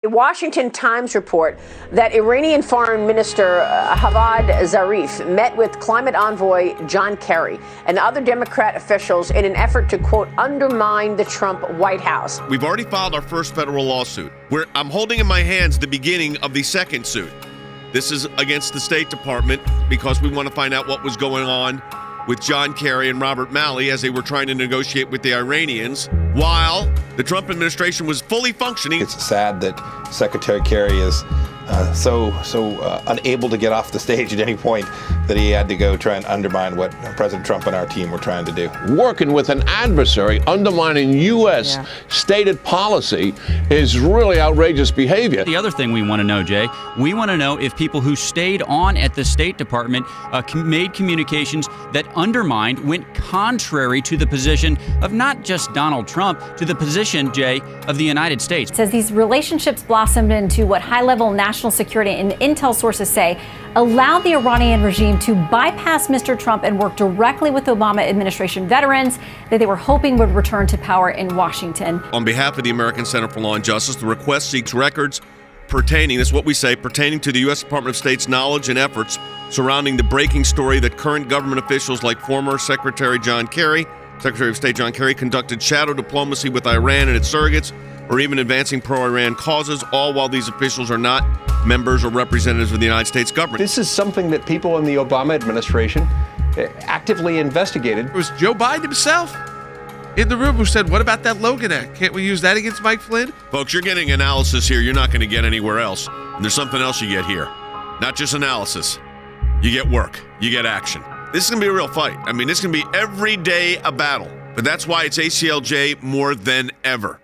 The Washington Times report that Iranian Foreign Minister Javad Zarif met with climate envoy John Kerry and other Democrat officials in an effort to, quote, undermine the Trump White House. We've already filed our first federal lawsuit, where I'm holding in my hands the beginning of the second suit. This is against the State Department because we want to find out what was going on with John Kerry and Robert Malley as they were trying to negotiate with the Iranians while the Trump administration was fully functioning. It's sad that Secretary Kerry is so unable to get off the stage at any point that he had to go try and undermine what President Trump and our team were trying to do. Working with an adversary, undermining U.S. stated policy is really outrageous behavior. The other thing we want to know, Jay, we want to know if people who stayed on at the State Department made communications that undermined, went contrary to the position of not just Donald Trump, to the position, Jay, of the United States. It says these relationships blossomed into what high-level national security and intel sources say allowed the Iranian regime to bypass Mr. Trump and work directly with Obama administration veterans that they were hoping would return to power in Washington. On behalf of the American Center for Law and Justice, the request seeks records pertaining, this is what we say, pertaining to the U.S. Department of State's knowledge and efforts surrounding the breaking story that current government officials like former Secretary of State John Kerry conducted shadow diplomacy with Iran and its surrogates, or even advancing pro-Iran causes, all while these officials are not members or representatives of the United States government. This is something that people in the Obama administration actively investigated. It was Joe Biden himself in the room who said, what about that Logan Act? Can't we use that against Mike Flynn? Folks, you're getting analysis here you're not going to get anywhere else. And there's something else you get here. Not just analysis. You get work. You get action. This is going to be a real fight. I mean, this is going to be every day a battle. But that's why it's ACLJ more than ever.